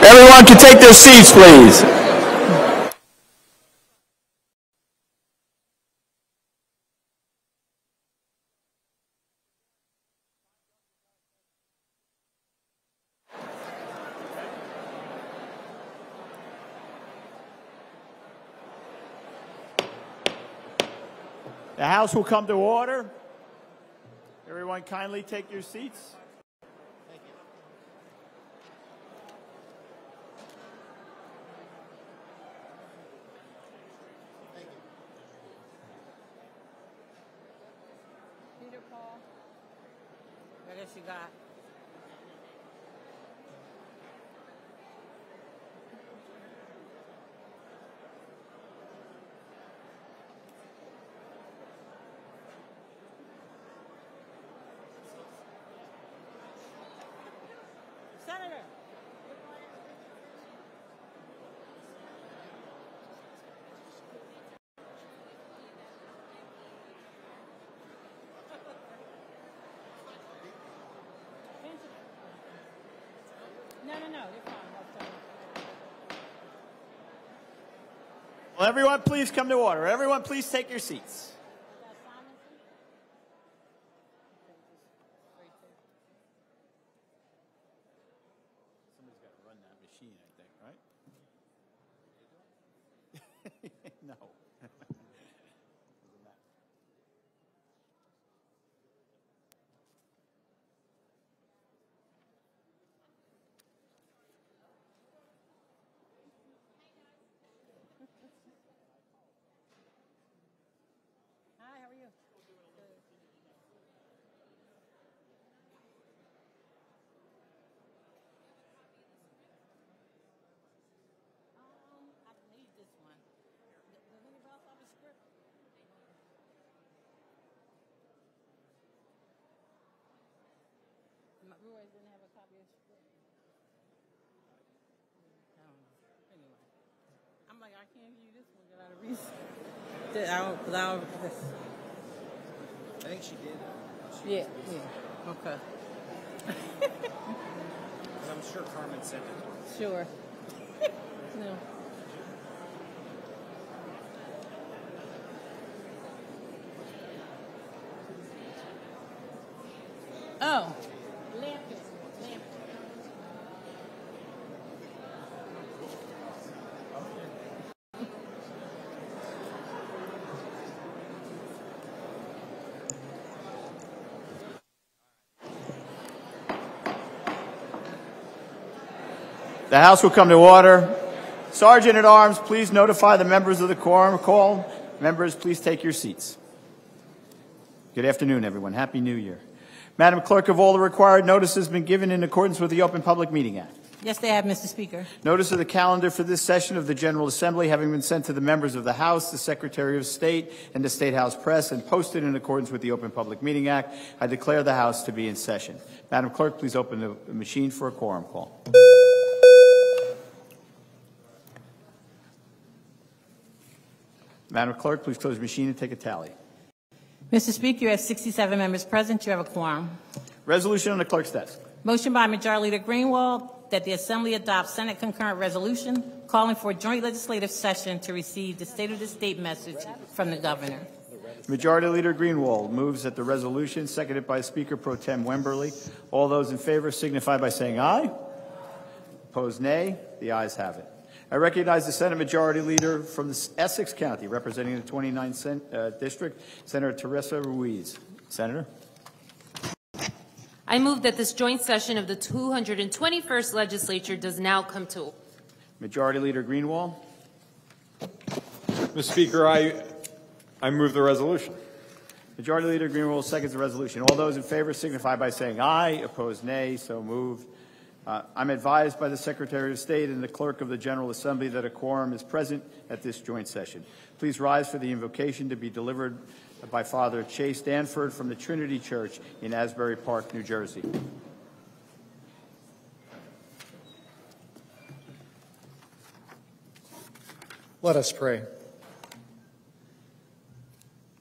Everyone can take their seats, please. The House will come to order. Everyone kindly take your seats. Thank you. Thank you. Peter, Paul. What else you got? Senator. No, you're fine. Well, everyone, please come to order. Everyone, please take your seats. Somebody's got to run that machine, I think, right? No. Hi, how are you? I need this one. Does anybody else have a script? Roy didn't have a copy of the script. Anyway, I'm like, I can't give you this one. Get out of reason. I think she did. Yeah. Okay. I'm sure Carmen sent it. Sure. No. Oh. Lampkin. The House will come to order. Sergeant at Arms, please notify the members of the quorum call. Members, please take your seats. Good afternoon, everyone. Happy New Year. Madam Clerk, have all the required notices been given in accordance with the Open Public Meeting Act? Yes, they have, Mr. Speaker. Notice of the calendar for this session of the General Assembly having been sent to the members of the House, the Secretary of State, and the State House Press, and posted in accordance with the Open Public Meeting Act, I declare the House to be in session. Madam Clerk, please open the machine for a quorum call. Madam Clerk, please close the machine and take a tally. Mr. Speaker, you have 67 members present. You have a quorum. Resolution on the clerk's desk. Motion by Majority Leader Greenwald that the Assembly adopt Senate concurrent resolution calling for a joint legislative session to receive the State of the State message from the Governor. Majority Leader Greenwald moves that the resolution, seconded by Speaker Pro Tem Wemberly. All those in favor signify by saying aye. Opposed, nay. The ayes have it. I recognize the Senate Majority Leader from Essex County, representing the 29th District, Senator Teresa Ruiz. Senator. I move that this joint session of the 221st Legislature does now come to order. Majority Leader Greenwald. Mr. Speaker, I move the resolution. Majority Leader Greenwald seconds the resolution. All those in favor signify by saying aye. Opposed, nay. So moved. I'm advised by the Secretary of State and the Clerk of the General Assembly that a quorum is present at this joint session. Please rise for the invocation to be delivered by Father Chase Danford from the Trinity Church in Asbury Park, New Jersey. Let us pray.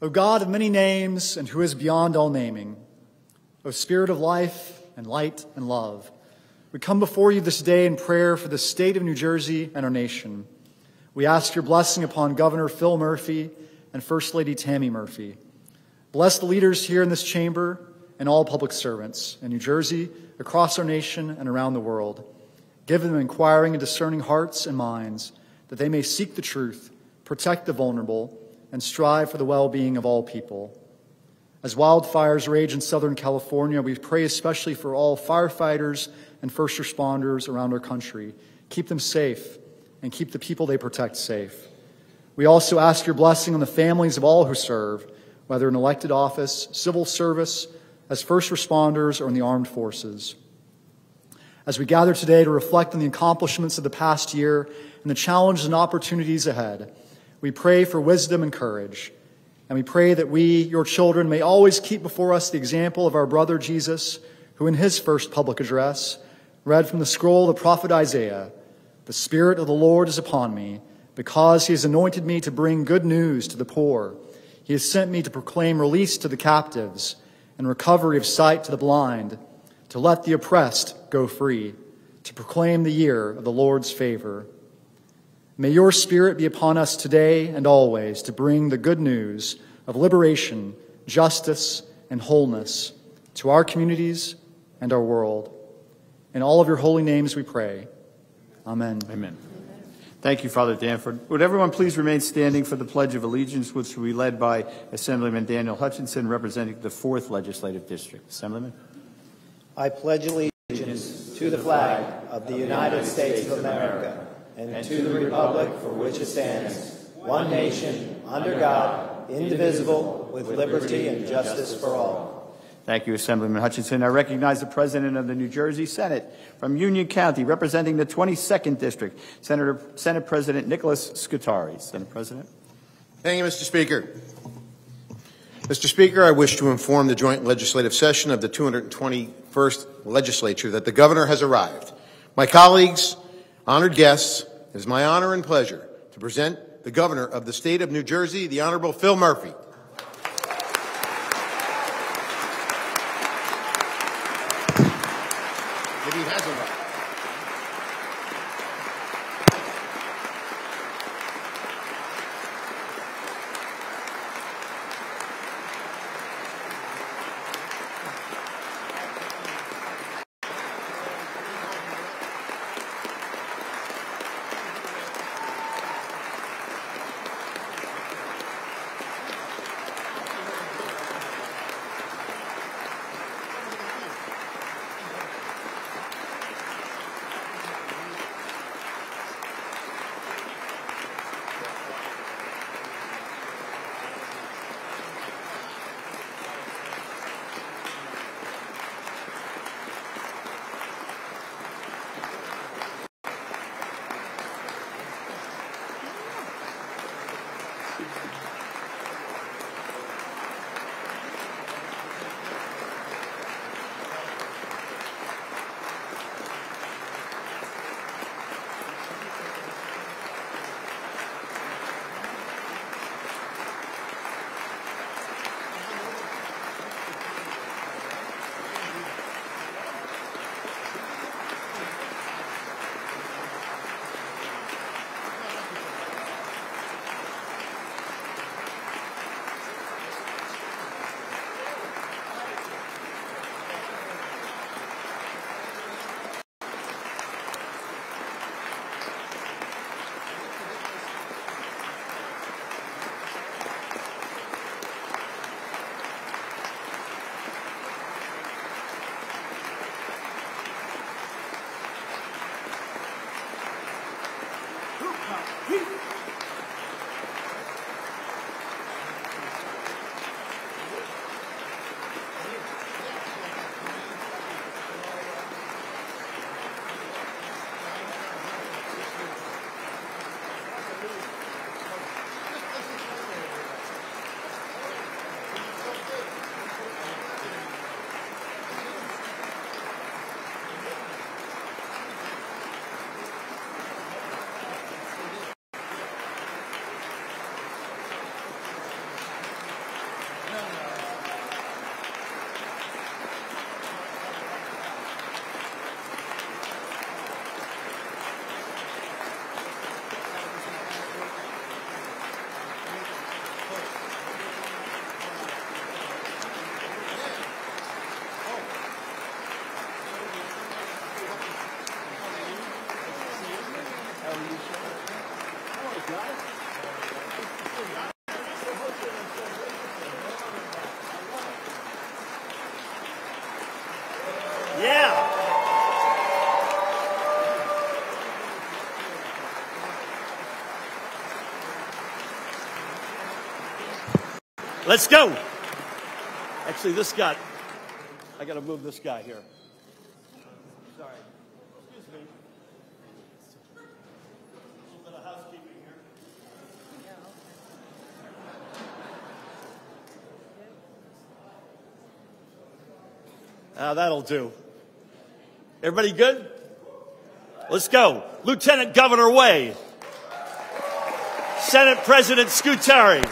O God of many names and who is beyond all naming, O Spirit of life, and light and love. We come before you this day in prayer for the state of New Jersey and our nation. We ask your blessing upon Governor Phil Murphy and First Lady Tammy Murphy. Bless the leaders here in this chamber and all public servants in New Jersey, across our nation, and around the world. Give them inquiring and discerning hearts and minds, that they may seek the truth, protect the vulnerable, and strive for the well-being of all people. As wildfires rage in Southern California, we pray especially for all firefighters and first responders around our country. Keep them safe and keep the people they protect safe. We also ask your blessing on the families of all who serve, whether in elected office, civil service, as first responders, or in the armed forces. As we gather today to reflect on the accomplishments of the past year and the challenges and opportunities ahead, we pray for wisdom and courage. And we pray that we, your children, may always keep before us the example of our brother Jesus, who in his first public address read from the scroll of the prophet Isaiah, "The Spirit of the Lord is upon me, because he has anointed me to bring good news to the poor. He has sent me to proclaim release to the captives and recovery of sight to the blind, to let the oppressed go free, to proclaim the year of the Lord's favor." May your Spirit be upon us today and always to bring the good news of liberation, justice, and wholeness to our communities and our world. In all of your holy names we pray. Amen. Amen. Thank you, Father Danford. Would everyone please remain standing for the Pledge of Allegiance, which will be led by Assemblyman Daniel Hutchinson, representing the 4th Legislative District. Assemblyman. I pledge allegiance to the flag of the United States of America and to the republic for which it stands, one nation, under God, indivisible, with liberty and justice for all. Thank you, Assemblyman Hutchinson. I recognize the President of the New Jersey Senate from Union County, representing the 22nd District, Senate President Nicholas Scutari. Senate President. Thank you, Mr. Speaker. Mr. Speaker, I wish to inform the joint legislative session of the 221st Legislature that the Governor has arrived. My colleagues, honored guests, it is my honor and pleasure to present the Governor of the State of New Jersey, the Honorable Phil Murphy. Maybe he has arrived. Let's go. Actually, I got to move this guy here. Sorry. Excuse me. A little bit of housekeeping here. That'll do. Everybody good? Let's go. Lieutenant Governor Way. Senate President Scuteri.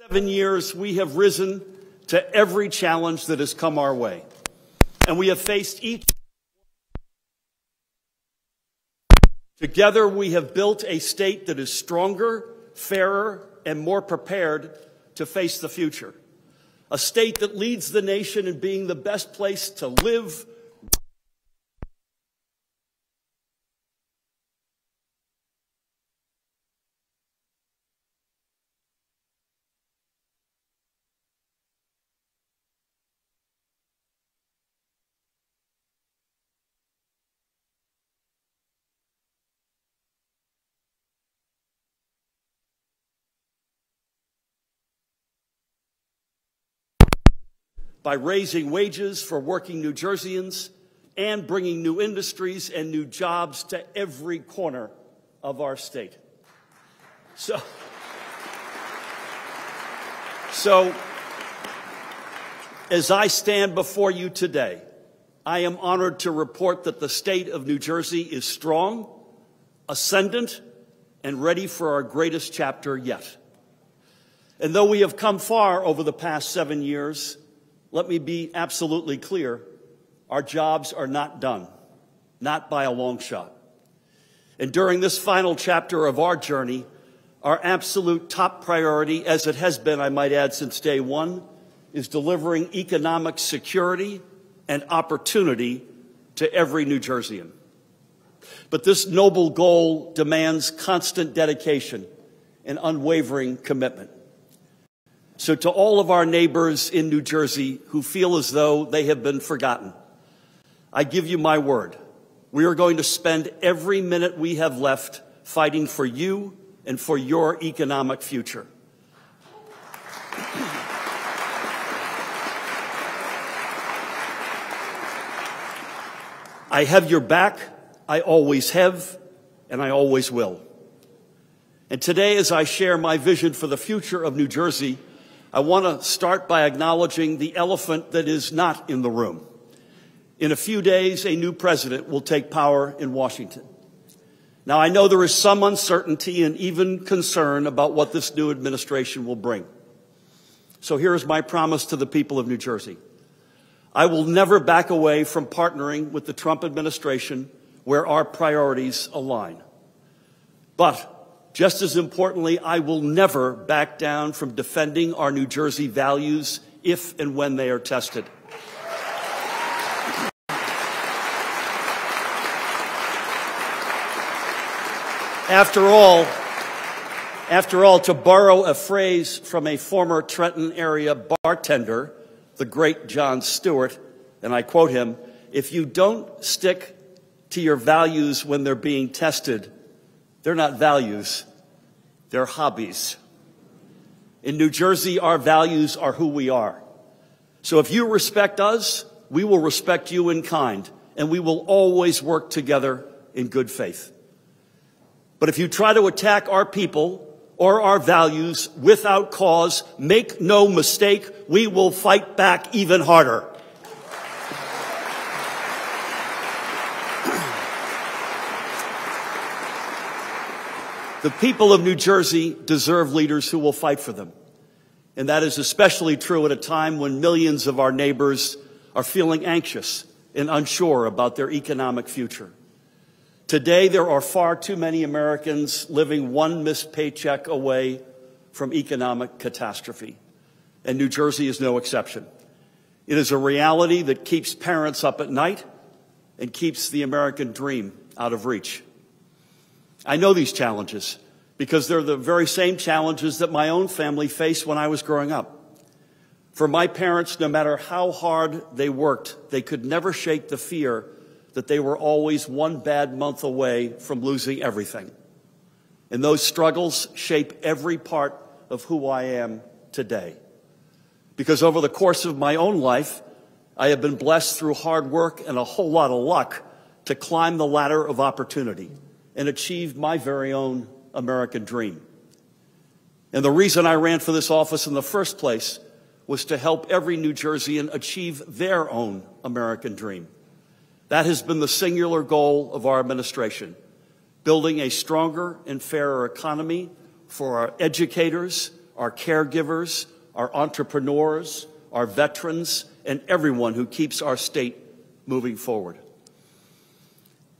For 7 years, we have risen to every challenge that has come our way, and we have faced each. Together, we have built a state that is stronger, fairer, and more prepared to face the future. A state that leads the nation in being the best place to live, by raising wages for working New Jerseyans and bringing new industries and new jobs to every corner of our state. So as I stand before you today, I am honored to report that the state of New Jersey is strong, ascendant, and ready for our greatest chapter yet. And though we have come far over the past 7 years, let me be absolutely clear, our jobs are not done, not by a long shot. And during this final chapter of our journey, our absolute top priority, as it has been, I might add, since day one, is delivering economic security and opportunity to every New Jerseyan. But this noble goal demands constant dedication and unwavering commitment. So to all of our neighbors in New Jersey who feel as though they have been forgotten, I give you my word. We are going to spend every minute we have left fighting for you and for your economic future. I have your back. I always have, and I always will. And today, as I share my vision for the future of New Jersey, I want to start by acknowledging the elephant that is not in the room. In a few days, a new president will take power in Washington. Now, I know there is some uncertainty and even concern about what this new administration will bring. So here is my promise to the people of New Jersey. I will never back away from partnering with the Trump administration where our priorities align. But just as importantly, I will never back down from defending our New Jersey values if and when they are tested. After all, to borrow a phrase from a former Trenton area bartender, the great Jon Stewart, and I quote him, "If you don't stick to your values when they're being tested, they're not values, they're hobbies." In New Jersey, our values are who we are. So if you respect us, we will respect you in kind, and we will always work together in good faith. But if you try to attack our people or our values without cause, make no mistake, we will fight back even harder. The people of New Jersey deserve leaders who will fight for them. And that is especially true at a time when millions of our neighbors are feeling anxious and unsure about their economic future. Today, there are far too many Americans living one missed paycheck away from economic catastrophe, and New Jersey is no exception. It is a reality that keeps parents up at night and keeps the American dream out of reach. I know these challenges because they're the very same challenges that my own family faced when I was growing up. For my parents, no matter how hard they worked, they could never shake the fear that they were always one bad month away from losing everything. And those struggles shape every part of who I am today. Because over the course of my own life, I have been blessed through hard work and a whole lot of luck to climb the ladder of opportunity and achieve my very own American dream. And the reason I ran for this office in the first place was to help every New Jerseyan achieve their own American dream. That has been the singular goal of our administration, building a stronger and fairer economy for our educators, our caregivers, our entrepreneurs, our veterans, and everyone who keeps our state moving forward.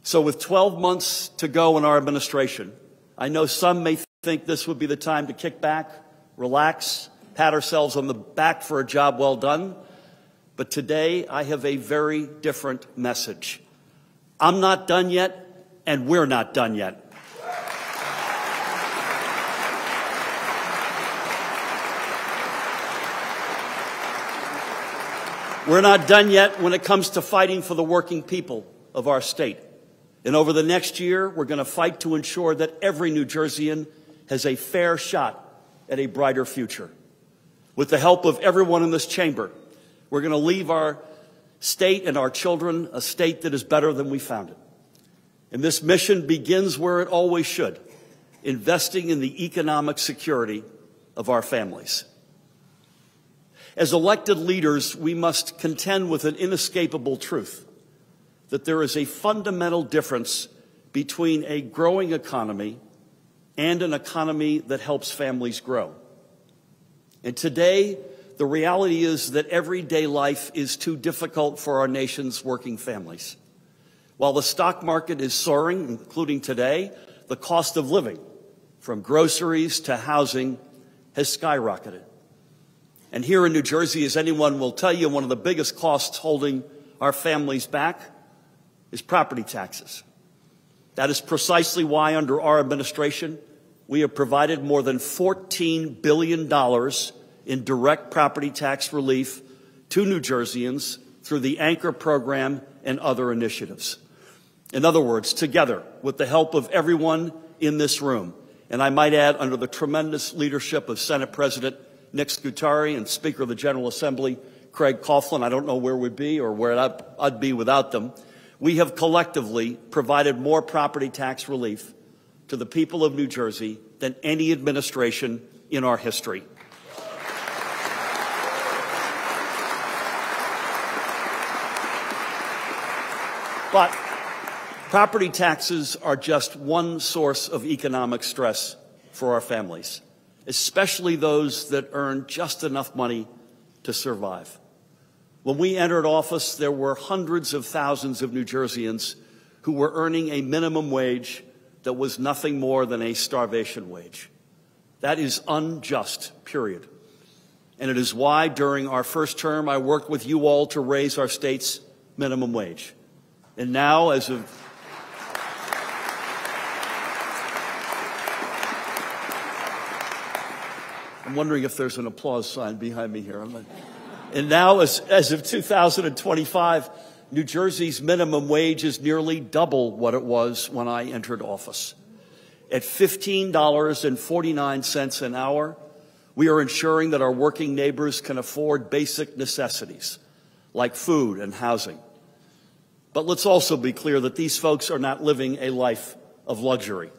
So with 12 months to go in our administration, I know some may think this would be the time to kick back, relax, pat ourselves on the back for a job well done. But today, I have a very different message. I'm not done yet, and we're not done yet. We're not done yet when it comes to fighting for the working people of our state. And over the next year, we're going to fight to ensure that every New Jerseyan has a fair shot at a brighter future. With the help of everyone in this chamber, we're going to leave our state and our children a state that is better than we found it. And this mission begins where it always should, investing in the economic security of our families. As elected leaders, we must contend with an inescapable truth that there is a fundamental difference between a growing economy and an economy that helps families grow. And today, the reality is that everyday life is too difficult for our nation's working families. While the stock market is soaring, including today, the cost of living, from groceries to housing, has skyrocketed. And here in New Jersey, as anyone will tell you, one of the biggest costs holding our families back is property taxes. That is precisely why, under our administration, we have provided more than $14 billion in direct property tax relief to New Jerseyans through the Anchor program and other initiatives. In other words, together, with the help of everyone in this room, and I might add under the tremendous leadership of Senate President Nick Scutari and Speaker of the General Assembly Craig Coughlin, I don't know where we'd be or where I'd be without them, we have collectively provided more property tax relief to the people of New Jersey than any administration in our history. But property taxes are just one source of economic stress for our families, especially those that earn just enough money to survive. When we entered office, there were hundreds of thousands of New Jerseyans who were earning a minimum wage that was nothing more than a starvation wage. That is unjust, period. And it is why, during our first term, I worked with you all to raise our state's minimum wage. And now, as of I'm wondering if there's an applause sign behind me here. And now, as of 2025, New Jersey's minimum wage is nearly double what it was when I entered office. At $15.49 an hour, we are ensuring that our working neighbors can afford basic necessities like food and housing. But let's also be clear that these folks are not living a life of luxury,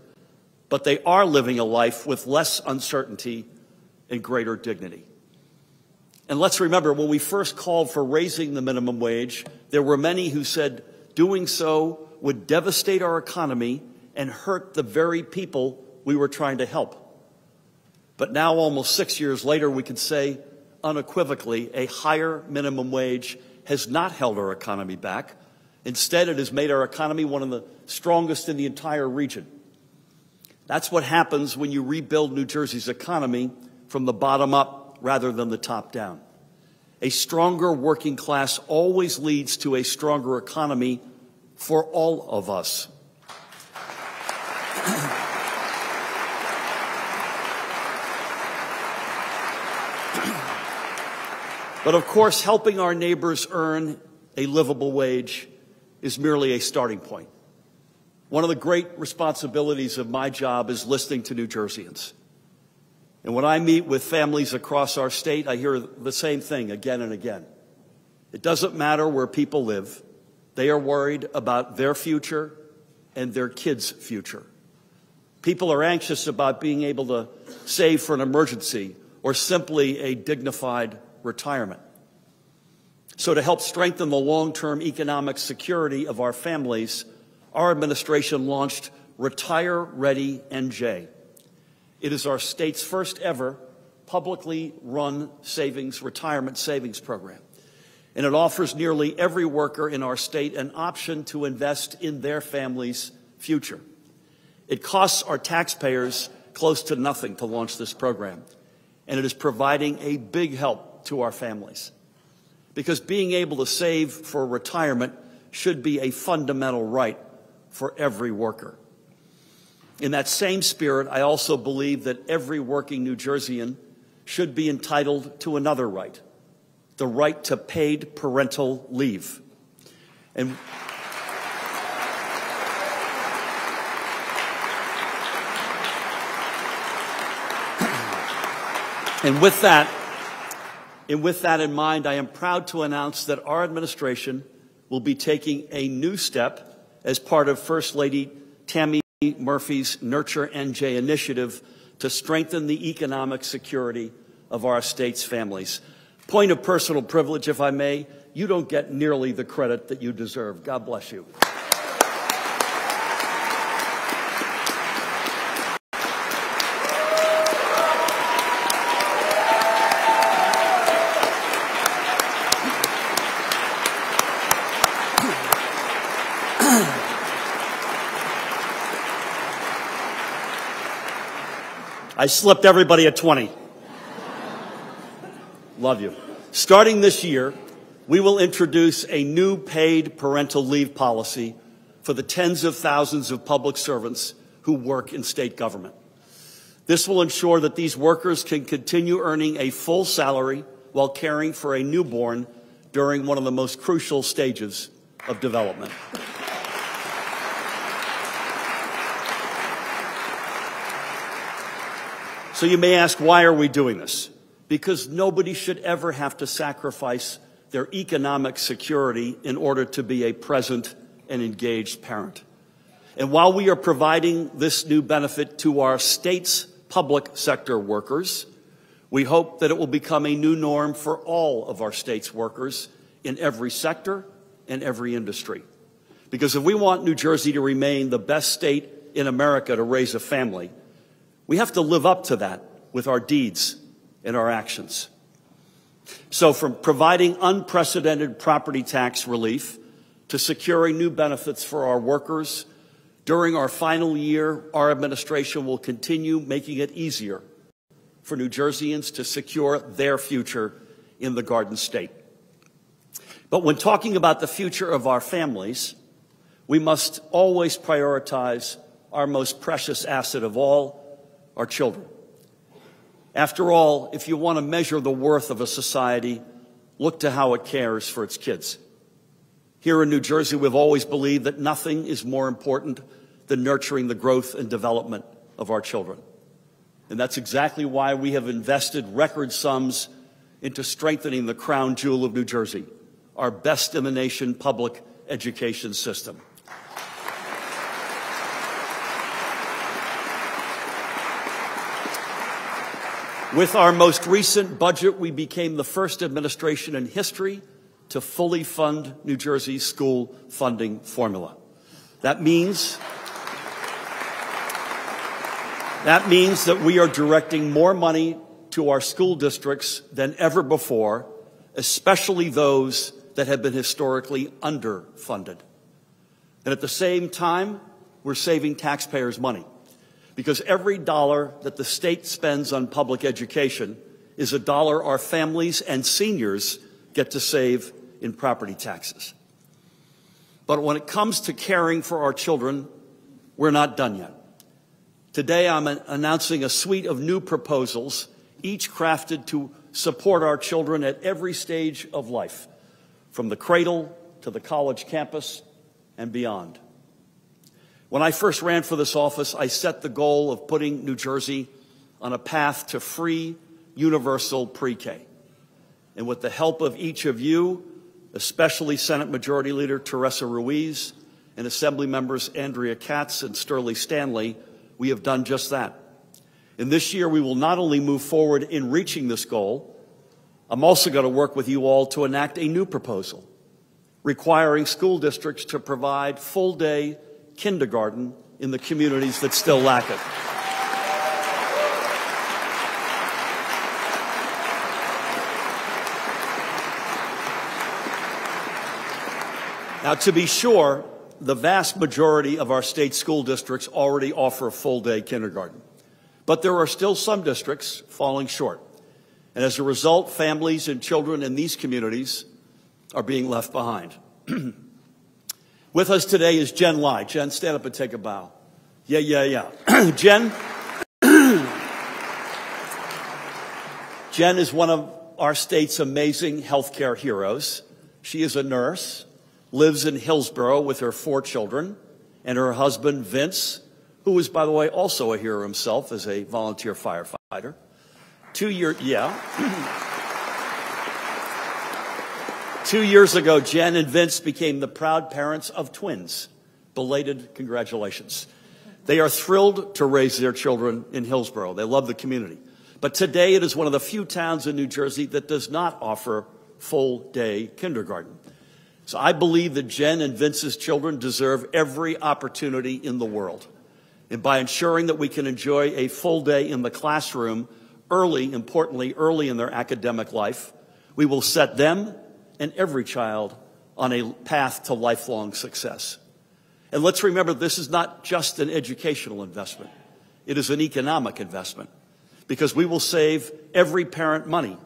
but they are living a life with less uncertainty and greater dignity. And let's remember, when we first called for raising the minimum wage, there were many who said doing so would devastate our economy and hurt the very people we were trying to help. But now, almost 6 years later, we can say unequivocally a higher minimum wage has not held our economy back. Instead, it has made our economy one of the strongest in the entire region. That's what happens when you rebuild New Jersey's economy from the bottom up rather than the top down. A stronger working class always leads to a stronger economy for all of us. But of course, helping our neighbors earn a livable wage is merely a starting point. One of the great responsibilities of my job is listening to New Jerseyans. And when I meet with families across our state, I hear the same thing again and again. It doesn't matter where people live. They are worried about their future and their kids' future. People are anxious about being able to save for an emergency or simply a dignified retirement. So to help strengthen the long-term economic security of our families, our administration launched Retire Ready NJ. It is our state's first ever publicly run retirement savings program. And it offers nearly every worker in our state an option to invest in their family's future. It costs our taxpayers close to nothing to launch this program, and it is providing a big help to our families. Because being able to save for retirement should be a fundamental right for every worker. In that same spirit, I also believe that every working New Jerseyan should be entitled to another right, the right to paid parental leave. And with that in mind, I am proud to announce that our administration will be taking a new step as part of First Lady Tammy Murphy's Nurture NJ initiative to strengthen the economic security of our state's families. Point of personal privilege, if I may, you don't get nearly the credit that you deserve. God bless you. I slipped everybody a 20. Love you. Starting this year, we will introduce a new paid parental leave policy for the tens of thousands of public servants who work in state government. This will ensure that these workers can continue earning a full salary while caring for a newborn during one of the most crucial stages of development. So you may ask, why are we doing this? Because nobody should ever have to sacrifice their economic security in order to be a present and engaged parent. And while we are providing this new benefit to our state's public sector workers, we hope that it will become a new norm for all of our state's workers in every sector and every industry. Because if we want New Jersey to remain the best state in America to raise a family, we have to live up to that with our deeds and our actions. So from providing unprecedented property tax relief to securing new benefits for our workers, during our final year, our administration will continue making it easier for New Jerseyans to secure their future in the Garden State. But when talking about the future of our families, we must always prioritize our most precious asset of all, our children. After all, if you want to measure the worth of a society, look to how it cares for its kids. Here in New Jersey, we've always believed that nothing is more important than nurturing the growth and development of our children. And that's exactly why we have invested record sums into strengthening the crown jewel of New Jersey, our best-in-the-nation public education system. With our most recent budget, we became the first administration in history to fully fund New Jersey's school funding formula. That means That means that we are directing more money to our school districts than ever before, especially those that have been historically underfunded. And at the same time, we're saving taxpayers money, because every dollar that the state spends on public education is a dollar our families and seniors get to save in property taxes. But when it comes to caring for our children, we're not done yet. Today, I'm announcing a suite of new proposals, each crafted to support our children at every stage of life, from the cradle to the college campus and beyond. When I first ran for this office, I set the goal of putting New Jersey on a path to free, universal pre-K. And with the help of each of you, especially Senate Majority Leader Teresa Ruiz and Assembly Members Andrea Katz and Sterling Stanley, we have done just that. And this year, we will not only move forward in reaching this goal, I'm also going to work with you all to enact a new proposal requiring school districts to provide full-day kindergarten in the communities that still lack it. Now, to be sure, the vast majority of our state school districts already offer a full-day kindergarten. But there are still some districts falling short. And as a result, families and children in these communities are being left behind. With us today is Jen Lai. Jen, stand up and take a bow. Yeah. Jen is one of our state's amazing healthcare heroes. She is a nurse, lives in Hillsborough with her 4 children, and her husband, Vince, who is, by the way, also a hero himself as a volunteer firefighter. 2 years ago, Jen and Vince became the proud parents of twins. Belated congratulations. They are thrilled to raise their children in Hillsborough. They love the community. But today it is one of the few towns in New Jersey that does not offer full-day kindergarten. So I believe that Jen and Vince's children deserve every opportunity in the world. And by ensuring that we can enjoy a full day in the classroom importantly early in their academic life, we will set them and every child on a path to lifelong success. And let's remember, this is not just an educational investment. It is an economic investment, because we will save every parent money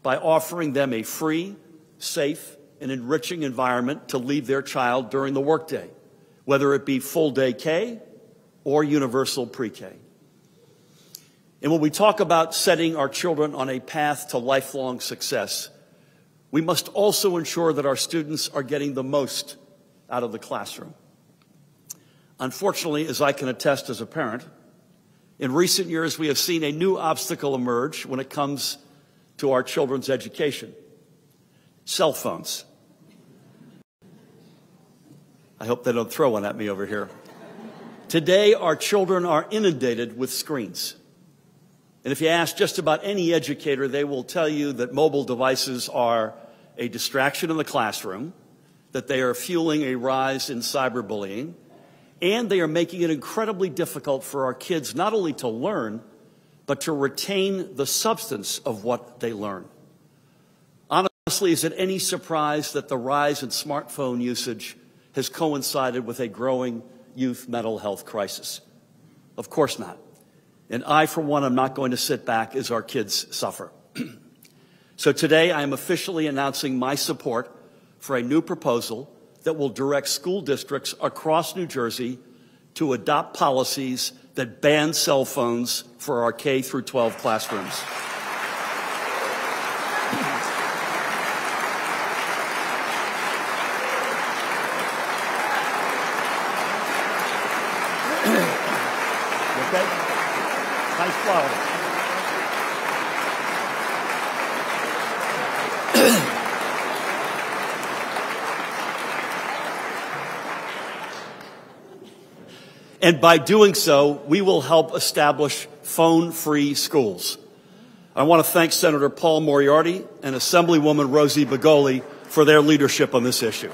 by offering them a free, safe, and enriching environment to leave their child during the workday, whether it be full-day K or universal pre-K. And when we talk about setting our children on a path to lifelong success, we must also ensure that our students are getting the most out of the classroom. Unfortunately, as I can attest as a parent, in recent years we have seen a new obstacle emerge when it comes to our children's education: cell phones. I hope they don't throw one at me over here. Today, our children are inundated with screens. And if you ask just about any educator, they will tell you that mobile devices are a distraction in the classroom, that they are fueling a rise in cyberbullying, and they are making it incredibly difficult for our kids not only to learn, but to retain the substance of what they learn. Honestly, is it any surprise that the rise in smartphone usage has coincided with a growing youth mental health crisis? Of course not. And I, for one, am not going to sit back as our kids suffer. So today, I am officially announcing my support for a new proposal that will direct school districts across New Jersey to adopt policies that ban cell phones for our K through 12 classrooms. Okay? Nice flower. And by doing so, we will help establish phone-free schools. I want to thank Senator Paul Moriarty and Assemblywoman Rosie Begoli for their leadership on this issue.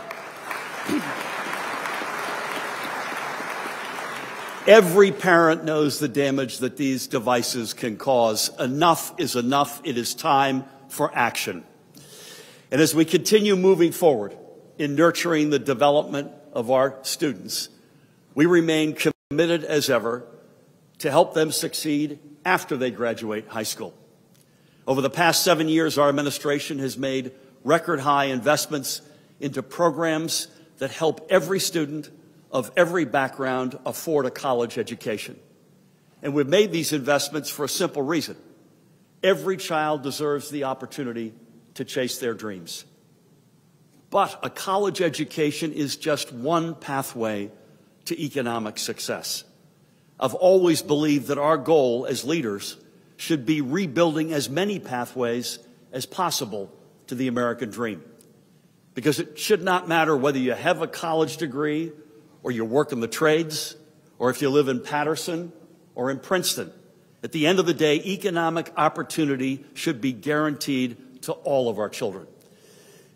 Every parent knows the damage that these devices can cause. Enough is enough. It is time for action. And as we continue moving forward in nurturing the development of our students, we remain committed as ever to help them succeed after they graduate high school. Over the past 7 years, our administration has made record-high investments into programs that help every student of every background afford a college education. And we've made these investments for a simple reason. Every child deserves the opportunity to chase their dreams. But a college education is just one pathway to economic success. I've always believed that our goal as leaders should be rebuilding as many pathways as possible to the American dream. Because it should not matter whether you have a college degree or you work in the trades, or if you live in Patterson or in Princeton. At the end of the day, economic opportunity should be guaranteed to all of our children.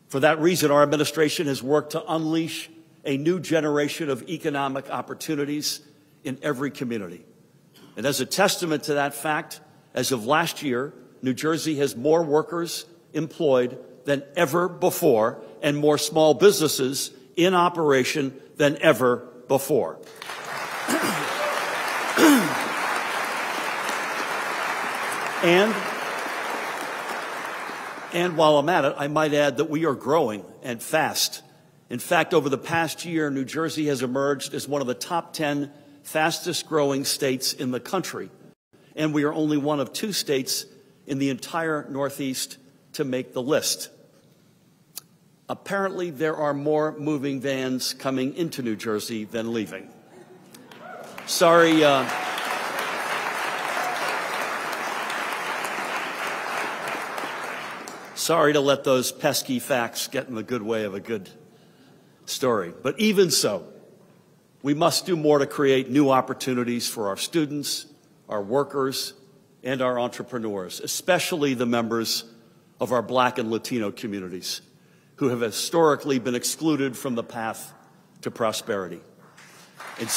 For that reason, our administration has worked to unleash a new generation of economic opportunities in every community. And as a testament to that fact, as of last year, New Jersey has more workers employed than ever before and more small businesses in operation than ever before. And while I'm at it, I might add that we are growing and fast. In fact, over the past year, New Jersey has emerged as one of the top 10 fastest growing states in the country. And we are only one of 2 states in the entire Northeast to make the list. Apparently, there are more moving vans coming into New Jersey than leaving. Sorry to let those pesky facts get in the good way of a good story. But even so, we must do more to create new opportunities for our students, our workers, and our entrepreneurs, especially the members of our Black and Latino communities, who have historically been excluded from the path to prosperity. And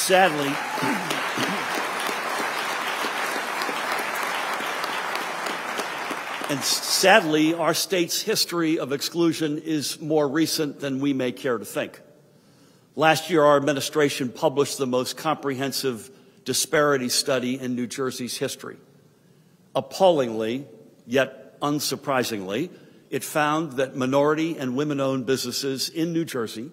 sadly, our state's history of exclusion is more recent than we may care to think. Last year, our administration published the most comprehensive disparity study in New Jersey's history. Appallingly, yet unsurprisingly, it found that minority and women-owned businesses in New Jersey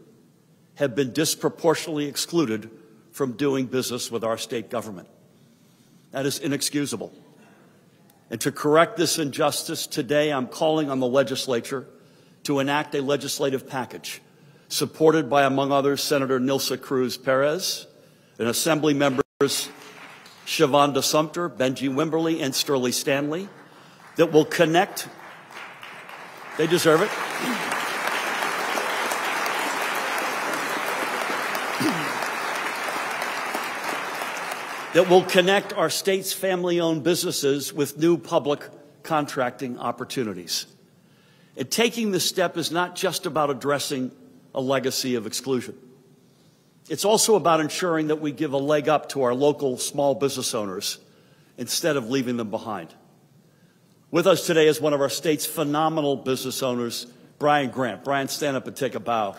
have been disproportionately excluded from doing business with our state government. That is inexcusable. And to correct this injustice, today I'm calling on the legislature to enact a legislative package supported by, among others, Senator Nilsa Cruz Perez and Assembly members Shavonda Sumter, Benji Wimberly, and Sterling Stanley that will connect. They deserve it. That will connect our state's family-owned businesses with new public contracting opportunities. And taking this step is not just about addressing a legacy of exclusion. It's also about ensuring that we give a leg up to our local small business owners instead of leaving them behind. With us today is one of our state's phenomenal business owners, Brian Grant. Brian, stand up and take a bow.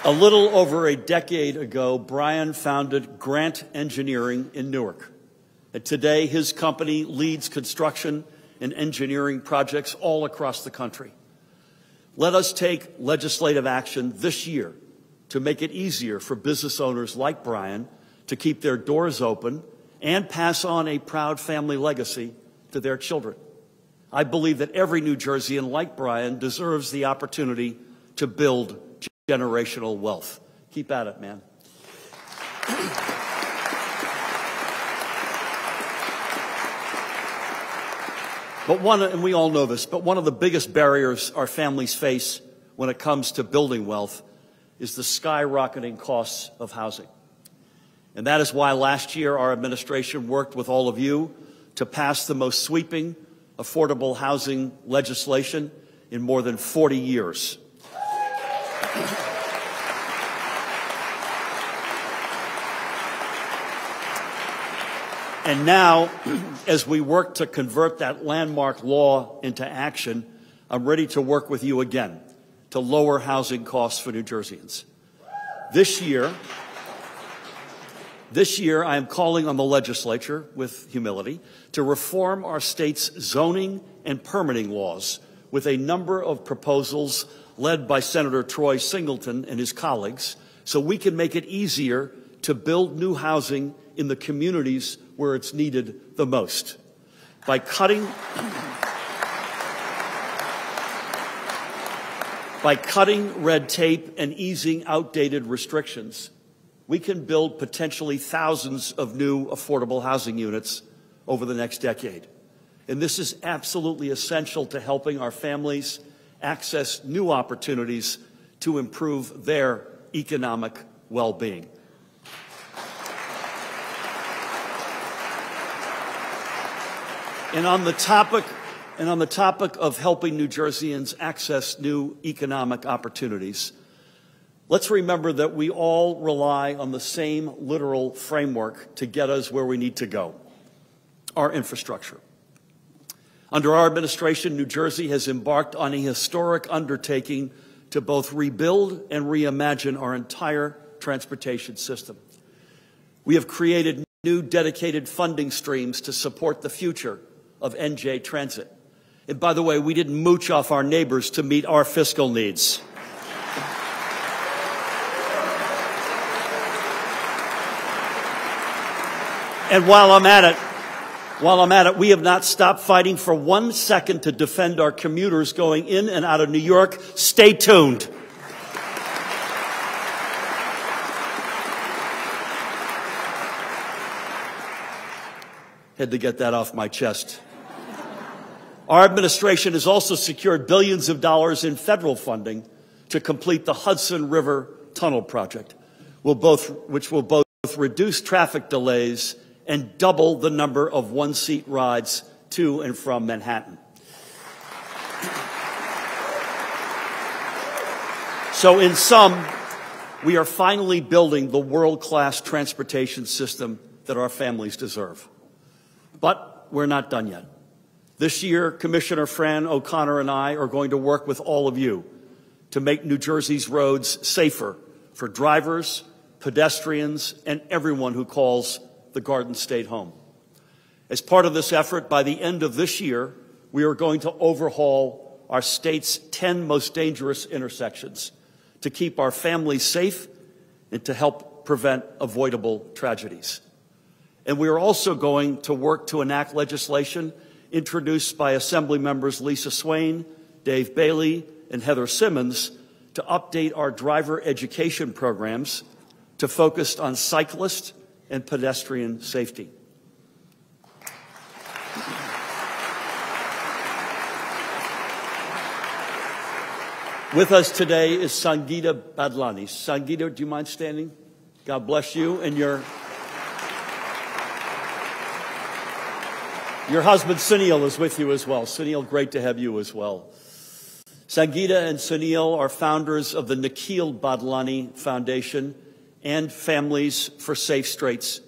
A little over a decade ago, Brian founded Grant Engineering in Newark. And today, his company leads construction and engineering projects all across the country. Let us take legislative action this year to make it easier for business owners like Brian to keep their doors open and pass on a proud family legacy to their children. I believe that every New Jerseyan like Brian deserves the opportunity to build generational wealth. Keep at it, man. And we all know this, but one of the biggest barriers our families face when it comes to building wealth is the skyrocketing costs of housing. And that is why last year our administration worked with all of you to pass the most sweeping affordable housing legislation in more than 40 years. And now, as we work to convert that landmark law into action, I'm ready to work with you again to lower housing costs for New Jerseyans. This year, I am calling on the legislature, with humility, to reform our state's zoning and permitting laws with a number of proposals led by Senator Troy Singleton and his colleagues, so we can make it easier to build new housing in the communities where it's needed the most. By cutting red tape and easing outdated restrictions, we can build potentially thousands of new affordable housing units over the next decade. And this is absolutely essential to helping our families access new opportunities to improve their economic well-being. And on the topic of helping New Jerseyans access new economic opportunities, let's remember that we all rely on the same literal framework to get us where we need to go: our infrastructure. Under our administration, New Jersey has embarked on a historic undertaking to both rebuild and reimagine our entire transportation system. We have created new dedicated funding streams to support the future of NJ Transit. And by the way, we didn't mooch off our neighbors to meet our fiscal needs. And while I'm at it, we have not stopped fighting for 1 second to defend our commuters going in and out of New York. Stay tuned. Had to get that off my chest. Our administration has also secured billions of dollars in federal funding to complete the Hudson River Tunnel project, which will both reduce traffic delays and double the number of one-seat rides to and from Manhattan. So in sum, we are finally building the world-class transportation system that our families deserve. But we're not done yet. This year, Commissioner Fran O'Connor and I are going to work with all of you to make New Jersey's roads safer for drivers, pedestrians, and everyone who calls the Garden State home. As part of this effort, by the end of this year, we are going to overhaul our state's 10 most dangerous intersections to keep our families safe and to help prevent avoidable tragedies. And we are also going to work to enact legislation introduced by Assembly members Lisa Swain, Dave Bailey, and Heather Simmons to update our driver education programs to focus on cyclist and pedestrian safety. With us today is Sangeeta Badlani. Sangeeta, do you mind standing? God bless you. And your husband, Sunil, is with you as well. Sunil, great to have you as well. Sangeeta and Sunil are founders of the Nikhil Badlani Foundation and Families for Safe Streets,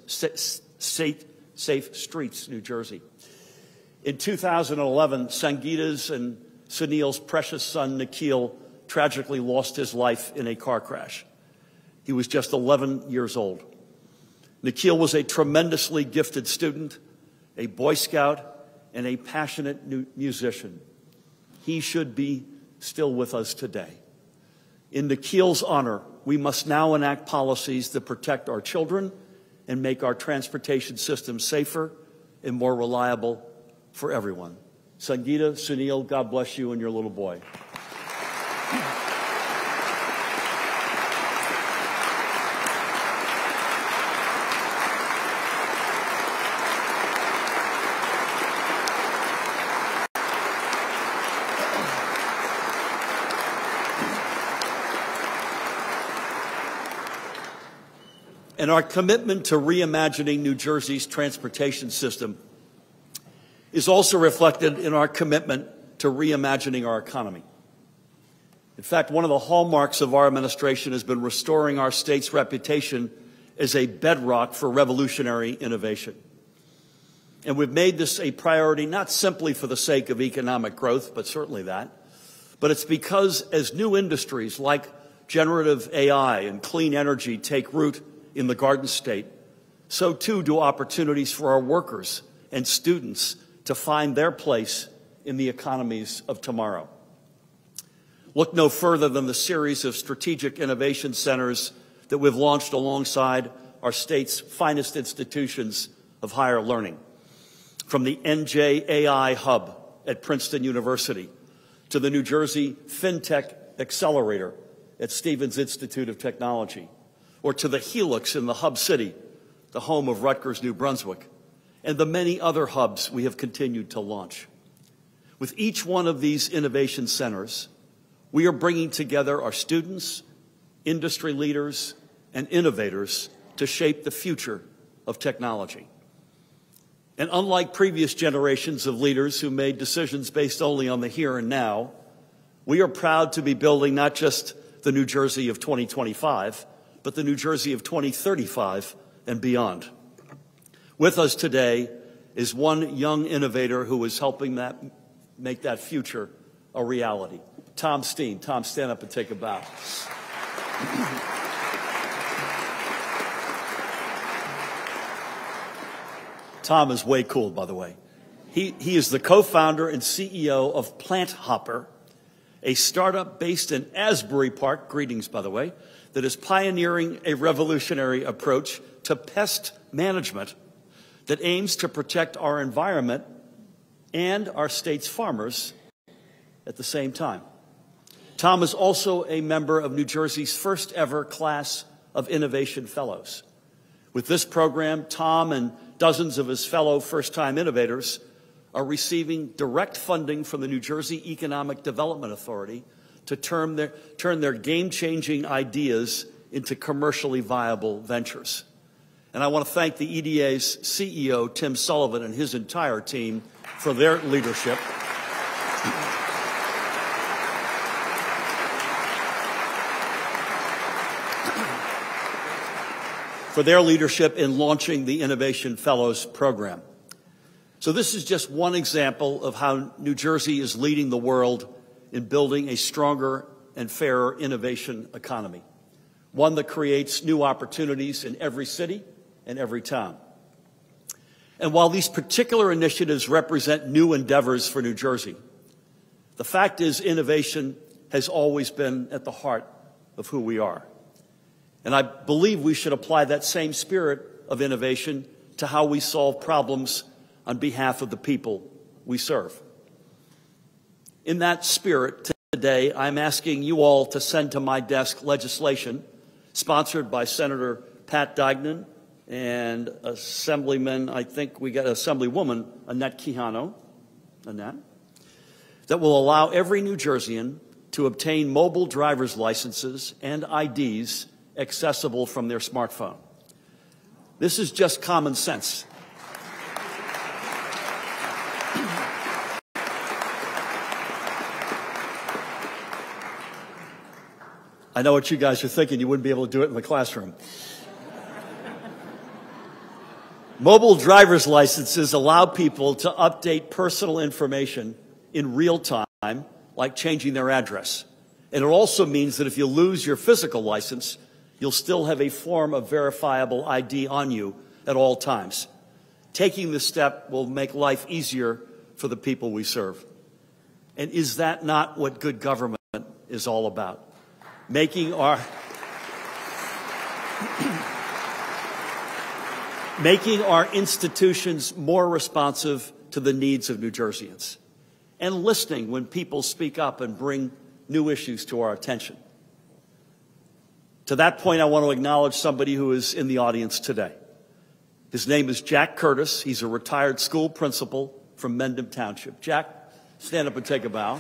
New Jersey. In 2011, Sangeeta's and Sunil's precious son, Nikhil, tragically lost his life in a car crash. He was just 11 years old. Nikhil was a tremendously gifted student, a Boy Scout, and a passionate musician. He should be still with us today. In Nikhil's honor, we must now enact policies that protect our children and make our transportation system safer and more reliable for everyone. Sangeeta, Sunil, God bless you and your little boy. And our commitment to reimagining New Jersey's transportation system is also reflected in our commitment to reimagining our economy. In fact, one of the hallmarks of our administration has been restoring our state's reputation as a bedrock for revolutionary innovation. And we've made this a priority not simply for the sake of economic growth, but certainly that, but it's because as new industries like generative AI and clean energy take root in the Garden State, so too do opportunities for our workers and students to find their place in the economies of tomorrow. Look no further than the series of strategic innovation centers that we've launched alongside our state's finest institutions of higher learning. From the NJAI Hub at Princeton University to the New Jersey FinTech Accelerator at Stevens Institute of Technology, or to the Helix in the Hub City, the home of Rutgers, New Brunswick, and the many other hubs we have continued to launch. With each one of these innovation centers, we are bringing together our students, industry leaders, and innovators to shape the future of technology. And unlike previous generations of leaders who made decisions based only on the here and now, we are proud to be building not just the New Jersey of 2025, but the New Jersey of 2035 and beyond. With us today is one young innovator who is helping make that future a reality. Tom Steen. Tom, stand up and take a bow. Tom is way cool, by the way. He is the co-founder and CEO of Plant Hopper, a startup based in Asbury Park, greetings, by the way, that is pioneering a revolutionary approach to pest management that aims to protect our environment and our state's farmers at the same time. Tom is also a member of New Jersey's first ever class of Innovation Fellows. With this program, Tom and dozens of his fellow first-time innovators are receiving direct funding from the New Jersey Economic Development Authority to turn their game-changing ideas into commercially viable ventures. And I want to thank the EDA's CEO, Tim Sullivan, and his entire team for their leadership. For their leadership in launching the Innovation Fellows program. So this is just one example of how New Jersey is leading the world in building a stronger and fairer innovation economy, one that creates new opportunities in every city and every town. And while these particular initiatives represent new endeavors for New Jersey, the fact is innovation has always been at the heart of who we are. And I believe we should apply that same spirit of innovation to how we solve problems on behalf of the people we serve. In that spirit, today, I'm asking you all to send to my desk legislation sponsored by Senator Pat Dignan and Assemblyman, I think we got Assemblywoman Annette Quijano, that will allow every New Jerseyan to obtain mobile driver's licenses and IDs accessible from their smartphone. This is just common sense. I know what you guys are thinking. You wouldn't be able to do it in the classroom. Mobile driver's licenses allow people to update personal information in real time, like changing their address. And it also means that if you lose your physical license, you'll still have a form of verifiable ID on you at all times. Taking this step will make life easier for the people we serve. And is that not what good government is all about? Making our institutions more responsive to the needs of New Jerseyans, and listening when people speak up and bring new issues to our attention. To that point, I want to acknowledge somebody who is in the audience today. His name is Jack Curtis. He's a retired school principal from Mendham Township. Jack, stand up and take a bow.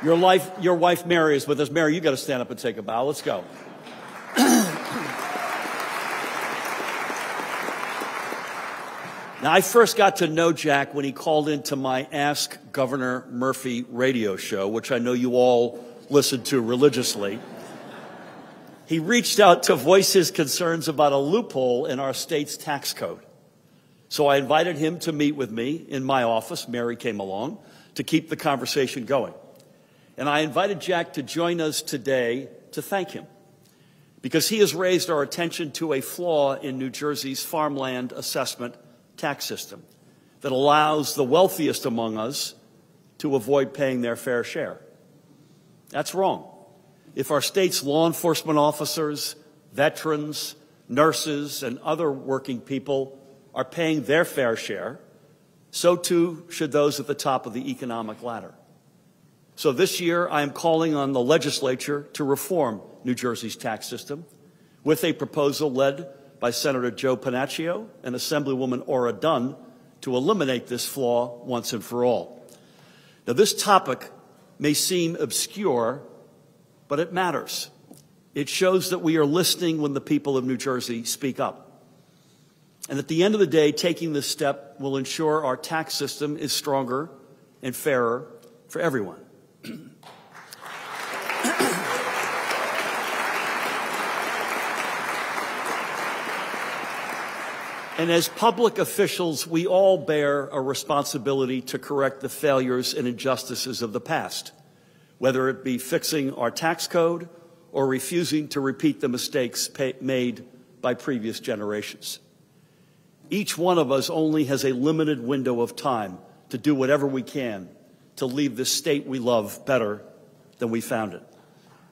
Your wife Mary is with us. Mary, you got to stand up and take a bow. Let's go. Now, I first got to know Jack when he called into my Ask Governor Murphy radio show, which I know you all listen to religiously. He reached out to voice his concerns about a loophole in our state's tax code. So I invited him to meet with me in my office. Mary came along to keep the conversation going. And I invited Jack to join us today to thank him, because he has raised our attention to a flaw in New Jersey's farmland assessment tax system that allows the wealthiest among us to avoid paying their fair share. That's wrong. If our state's law enforcement officers, veterans, nurses, and other working people are paying their fair share, so too should those at the top of the economic ladder. So this year, I am calling on the legislature to reform New Jersey's tax system with a proposal led by Senator Joe Panaccio and Assemblywoman Ora Dunn to eliminate this flaw once and for all. Now, this topic may seem obscure, but it matters. It shows that we are listening when the people of New Jersey speak up. And at the end of the day, taking this step will ensure our tax system is stronger and fairer for everyone. And as public officials, we all bear a responsibility to correct the failures and injustices of the past, whether it be fixing our tax code or refusing to repeat the mistakes made by previous generations. Each one of us only has a limited window of time to do whatever we can to leave this state we love better than we found it.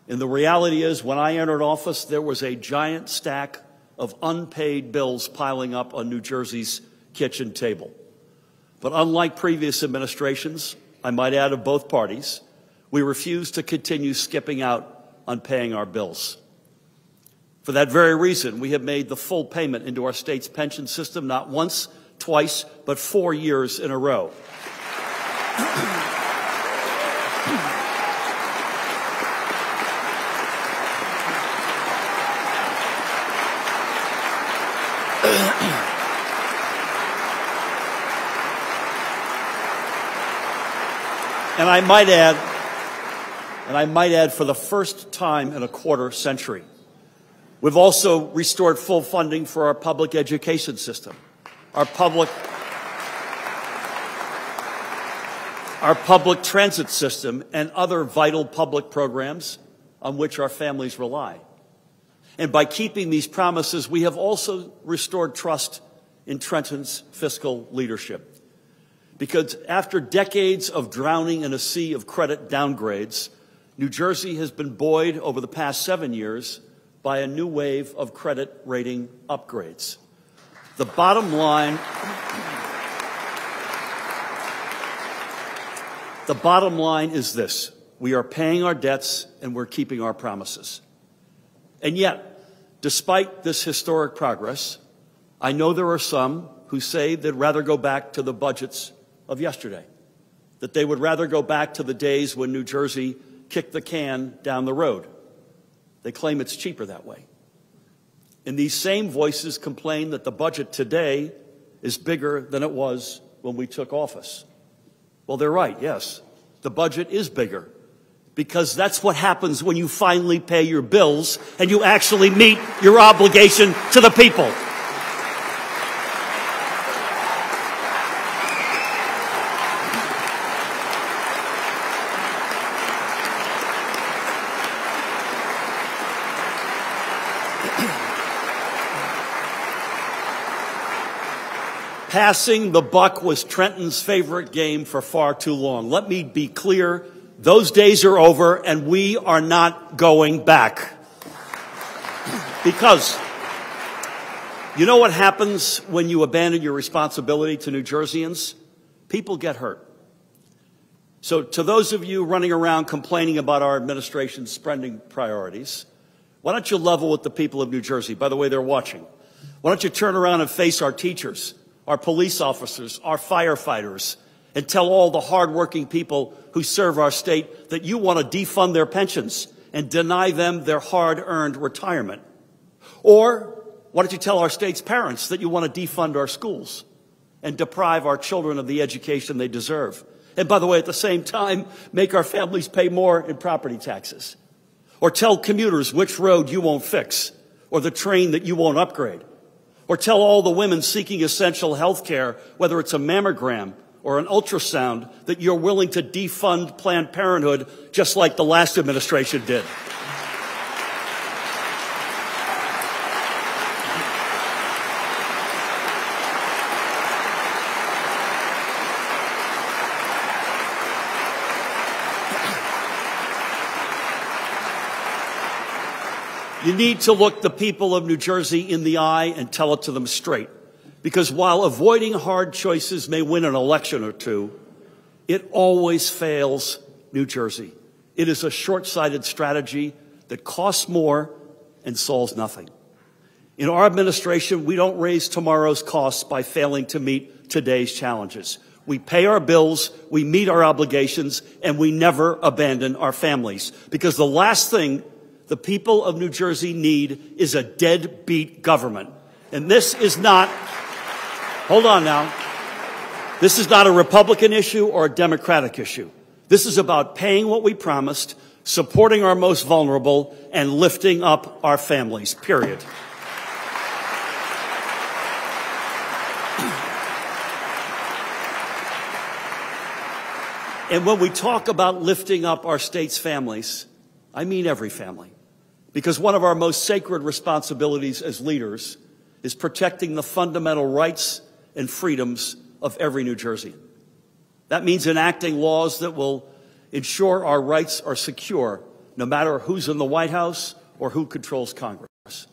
And the reality is, when I entered office, there was a giant stack of unpaid bills piling up on New Jersey's kitchen table. But unlike previous administrations, I might add of both parties, we refuse to continue skipping out on paying our bills. For that very reason, we have made the full payment into our state's pension system not once, twice, but 4 years in a row. And I might add, for the first time in a quarter century, we've also restored full funding for our public education system, our public transit system, and other vital public programs on which our families rely. And by keeping these promises, we have also restored trust in Trenton's fiscal leadership. Because after decades of drowning in a sea of credit downgrades, New Jersey has been buoyed over the past 7 years by a new wave of credit rating upgrades. The bottom line is this: we are paying our debts and we're keeping our promises. And yet, despite this historic progress, I know there are some who say they'd rather go back to the budgets of yesterday, that they would rather go back to the days when New Jersey kicked the can down the road. They claim it's cheaper that way. And these same voices complain that the budget today is bigger than it was when we took office. Well, they're right, yes. The budget is bigger, because that's what happens when you finally pay your bills and you actually meet your obligation to the people. Passing the buck was Trenton's favorite game for far too long. Let me be clear, those days are over and we are not going back. Because you know what happens when you abandon your responsibility to New Jerseyans? People get hurt. So to those of you running around complaining about our administration's spending priorities, why don't you level with the people of New Jersey? By the way, they're watching. Why don't you turn around and face our teachers, our police officers, our firefighters, and tell all the hardworking people who serve our state that you want to defund their pensions and deny them their hard-earned retirement? Or why don't you tell our state's parents that you want to defund our schools? and deprive our children of the education they deserve. And by the way, at the same time, make our families pay more in property taxes. Or tell commuters which road you won't fix, or the train that you won't upgrade. Or tell all the women seeking essential health care, whether it's a mammogram or an ultrasound, that you're willing to defund Planned Parenthood just like the last administration did. You need to look the people of New Jersey in the eye and tell it to them straight. Because while avoiding hard choices may win an election or two, it always fails New Jersey. It is a short-sighted strategy that costs more and solves nothing. In our administration, we don't raise tomorrow's costs by failing to meet today's challenges. We pay our bills, we meet our obligations, and we never abandon our families. Because the last thing the people of New Jersey need is a deadbeat government. And this is not, hold on now, this is not a Republican issue or a Democratic issue. This is about paying what we promised, supporting our most vulnerable, and lifting up our families, period. And when we talk about lifting up our state's families, I mean every family. Because one of our most sacred responsibilities as leaders is protecting the fundamental rights and freedoms of every New Jerseyan. That means enacting laws that will ensure our rights are secure, no matter who's in the White House or who controls Congress.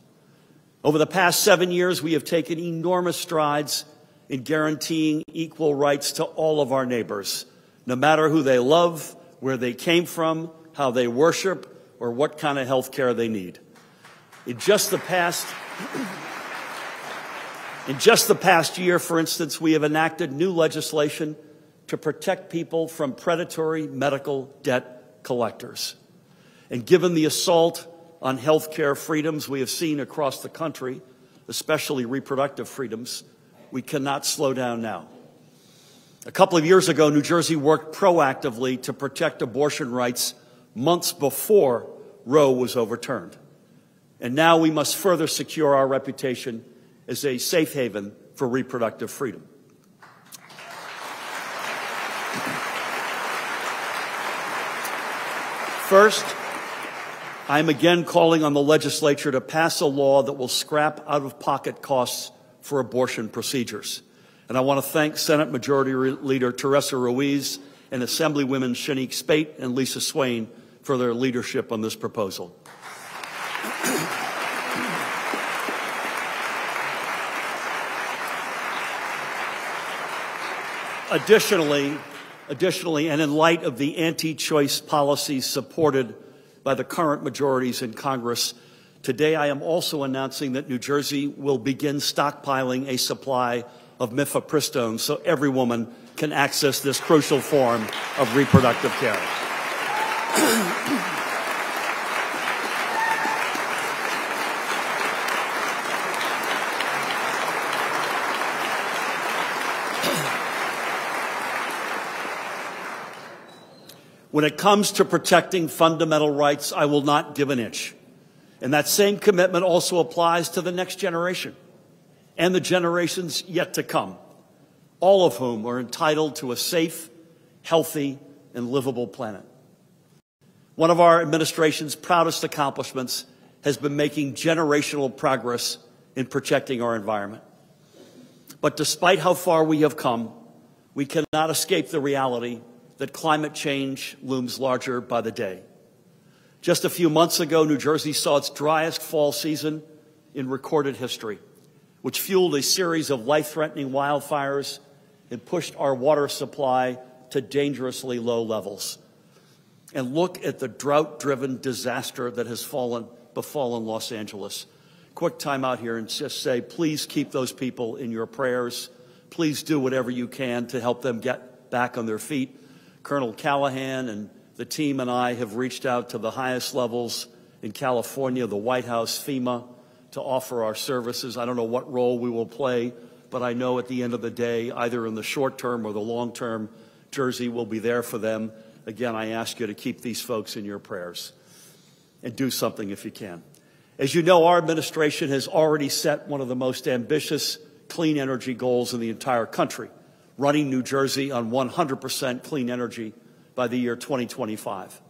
Over the past 7 years, we have taken enormous strides in guaranteeing equal rights to all of our neighbors, no matter who they love, where they came from, how they worship, or what kind of health care they need. In just the past year, for instance, we have enacted new legislation to protect people from predatory medical debt collectors. And given the assault on health care freedoms we have seen across the country, especially reproductive freedoms, we cannot slow down now. A couple of years ago, New Jersey worked proactively to protect abortion rights months before Roe was overturned. And now we must further secure our reputation as a safe haven for reproductive freedom. First, I am again calling on the legislature to pass a law that will scrap out-of-pocket costs for abortion procedures. And I want to thank Senate Majority Leader Teresa Ruiz and Assemblywomen Shanique Spate and Lisa Swain for their leadership on this proposal. Additionally, and in light of the anti-choice policies supported by the current majorities in Congress, today I am also announcing that New Jersey will begin stockpiling a supply of mifepristone so every woman can access this crucial form of reproductive care. When it comes to protecting fundamental rights, I will not give an inch. And that same commitment also applies to the next generation and the generations yet to come, all of whom are entitled to a safe, healthy, and livable planet. One of our administration's proudest accomplishments has been making generational progress in protecting our environment. But despite how far we have come, we cannot escape the reality that climate change looms larger by the day. Just a few months ago, New Jersey saw its driest fall season in recorded history, which fueled a series of life-threatening wildfires and pushed our water supply to dangerously low levels. And look at the drought-driven disaster that has befallen Los Angeles. Quick time out here and just say, please keep those people in your prayers. Please do whatever you can to help them get back on their feet. Colonel Callahan and the team and I have reached out to the highest levels in California, the White House, FEMA, to offer our services. I don't know what role we will play but I know at the end of the day, either in the short term or the long term, Jersey will be there for them. Again, I ask you to keep these folks in your prayers and do something if you can. As you know, our administration has already set one of the most ambitious clean energy goals in the entire country, running New Jersey on 100% clean energy by the year 2025.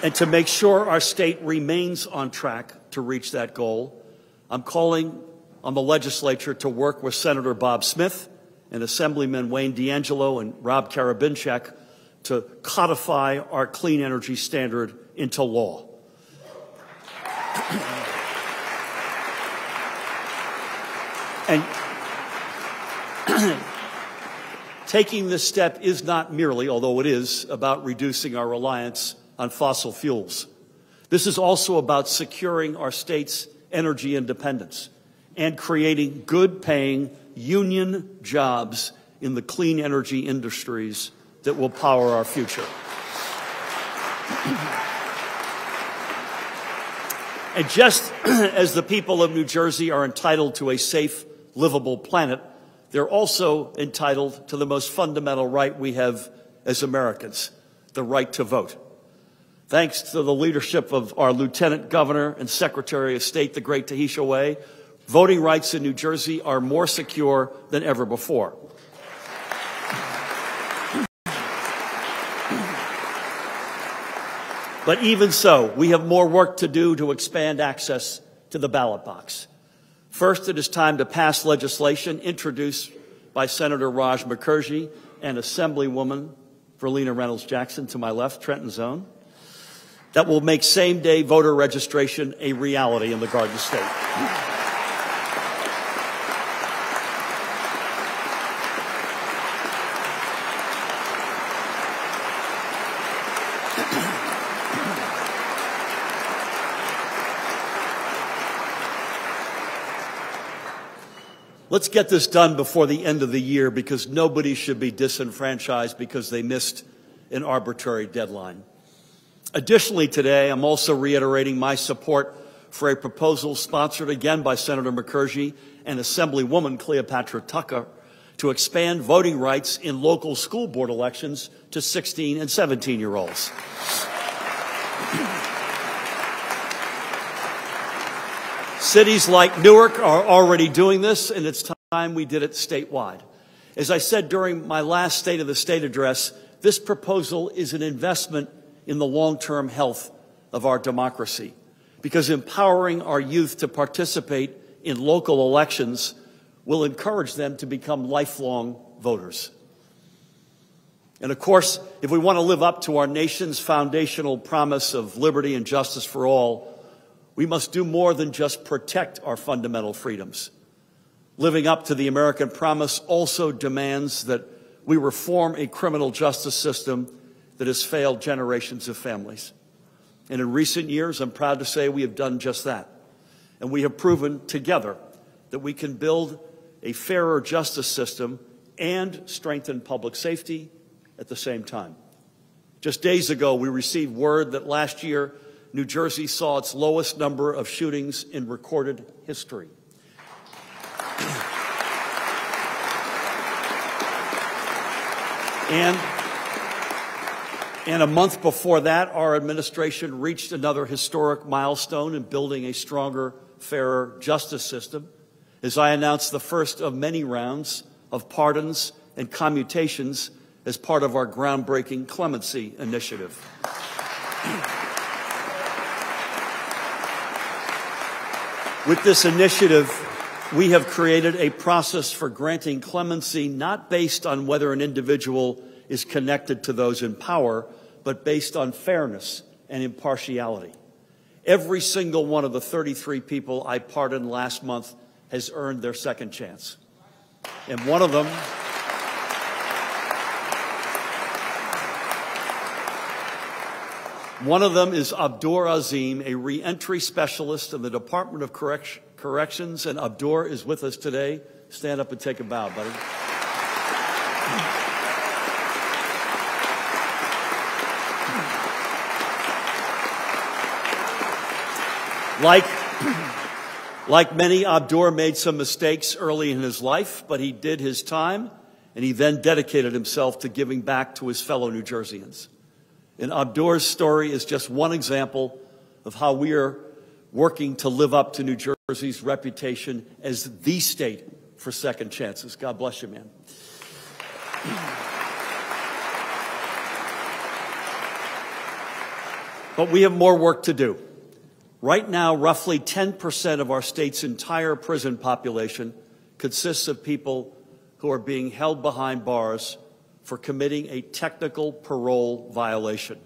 And to make sure our state remains on track to reach that goal, I'm calling on the legislature to work with Senator Bob Smith and Assemblyman Wayne D'Angelo and Rob Karabinchak to codify our clean energy standard into law. And taking this step is not merely, although it is, about reducing our reliance on fossil fuels. This is also about securing our state's energy independence and creating good-paying union jobs in the clean energy industries that will power our future. And just as the people of New Jersey are entitled to a safe, livable planet, they're also entitled to the most fundamental right we have as Americans, the right to vote. Thanks to the leadership of our Lieutenant Governor and Secretary of State, the great Tahisha Way, voting rights in New Jersey are more secure than ever before. But even so, we have more work to do to expand access to the ballot box. First, it is time to pass legislation introduced by Senator Raj Mukherjee and Assemblywoman Verlina Reynolds-Jackson to my left, Trenton zone, that will make same-day voter registration a reality in the Garden State. Let's get this done before the end of the year, because nobody should be disenfranchised because they missed an arbitrary deadline. Additionally, today, I'm also reiterating my support for a proposal sponsored again by Senator Mukherjee and Assemblywoman Cleopatra Tucker to expand voting rights in local school board elections to 16 and 17-year-olds. Cities like Newark are already doing this, and it's time we did it statewide. As I said during my last State of the State address, this proposal is an investment in the long-term health of our democracy, because empowering our youth to participate in local elections will encourage them to become lifelong voters. And of course, if we want to live up to our nation's foundational promise of liberty and justice for all, we must do more than just protect our fundamental freedoms. Living up to the American promise also demands that we reform a criminal justice system that has failed generations of families. And in recent years, I'm proud to say we have done just that. And we have proven together that we can build a fairer justice system and strengthen public safety at the same time. Just days ago, we received word that last year, New Jersey saw its lowest number of shootings in recorded history. And a month before that, our administration reached another historic milestone in building a stronger, fairer justice system, as I announced the first of many rounds of pardons and commutations as part of our groundbreaking clemency initiative. With this initiative, we have created a process for granting clemency not based on whether an individual is connected to those in power, but based on fairness and impartiality. Every single one of the 33 people I pardoned last month has earned their second chance. And one of them is Abdur Azim, a reentry specialist in the Department of Corrections, and Abdur is with us today. Stand up and take a bow, buddy. Like many, Abdur made some mistakes early in his life, but he did his time, and he then dedicated himself to giving back to his fellow New Jerseyans. And Abdur's story is just one example of how we are working to live up to New Jersey's reputation as the state for second chances. God bless you, man. But we have more work to do. Right now, roughly 10% of our state's entire prison population consists of people who are being held behind bars for committing a technical parole violation,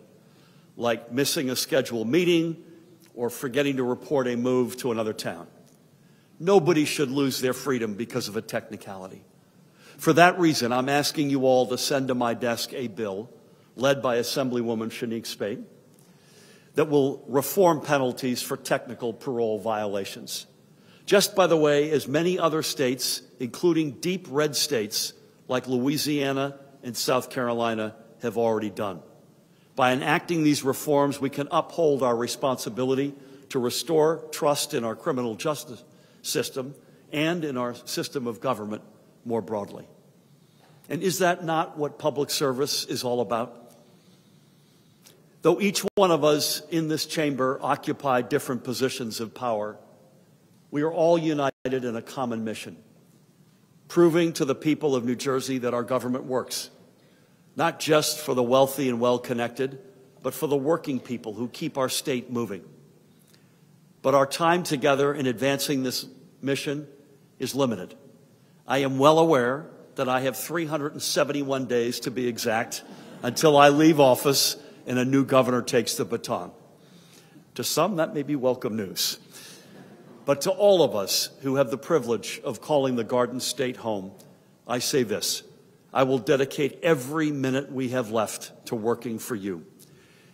like missing a scheduled meeting or forgetting to report a move to another town. Nobody should lose their freedom because of a technicality. For that reason, I'm asking you all to send to my desk a bill led by Assemblywoman Shanique Spade that will reform penalties for technical parole violations. Just by the way, as many other states, including deep red states like Louisiana and South Carolina, have already done. By enacting these reforms, we can uphold our responsibility to restore trust in our criminal justice system and in our system of government more broadly. And is that not what public service is all about? Though each one of us in this chamber occupy different positions of power, we are all united in a common mission, proving to the people of New Jersey that our government works, not just for the wealthy and well-connected, but for the working people who keep our state moving. But our time together in advancing this mission is limited. I am well aware that I have 371 days, to be exact, until I leave office and a new governor takes the baton. To some, that may be welcome news. But to all of us who have the privilege of calling the Garden State home, I say this: I will dedicate every minute we have left to working for you.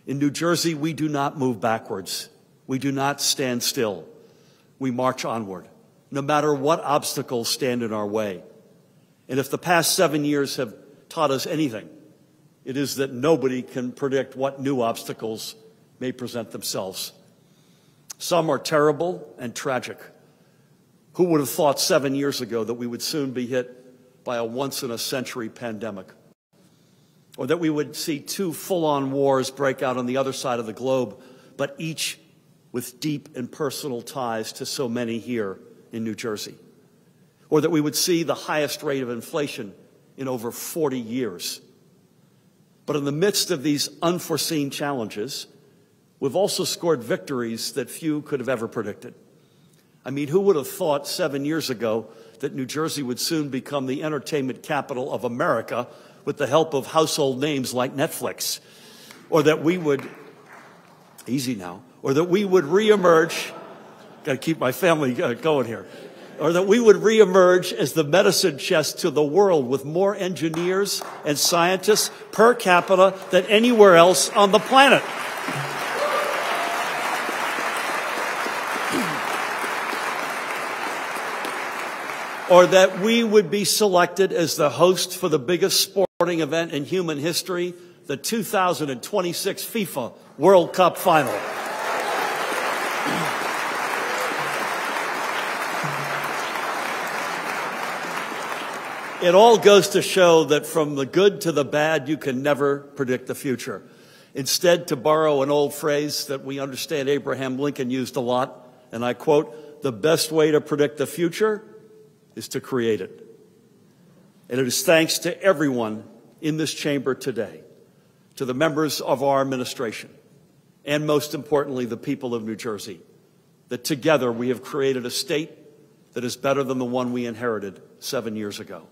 In New Jersey, we do not move backwards. We do not stand still. We march onward, no matter what obstacles stand in our way. And if the past 7 years have taught us anything, it is that nobody can predict what new obstacles may present themselves. Some are terrible and tragic. Who would have thought 7 years ago that we would soon be hit by a once-in-a-century pandemic? Or that we would see 2 full-on wars break out on the other side of the globe, but each with deep and personal ties to so many here in New Jersey? Or that we would see the highest rate of inflation in over 40 years? But in the midst of these unforeseen challenges, we've also scored victories that few could have ever predicted. I mean, who would have thought 7 years ago that New Jersey would soon become the entertainment capital of America with the help of household names like Netflix? Or that we would, easy now, or that we would reemerge, got to keep my family going here, or that we would reemerge as the medicine chest to the world with more engineers and scientists per capita than anywhere else on the planet. Or that we would be selected as the host for the biggest sporting event in human history, the 2026 FIFA World Cup Final. It all goes to show that from the good to the bad, you can never predict the future. Instead, to borrow an old phrase that we understand Abraham Lincoln used a lot, and I quote, "The best way to predict the future is to create it." And it is thanks to everyone in this chamber today, to the members of our administration, and most importantly, the people of New Jersey, that together we have created a state that is better than the one we inherited 7 years ago.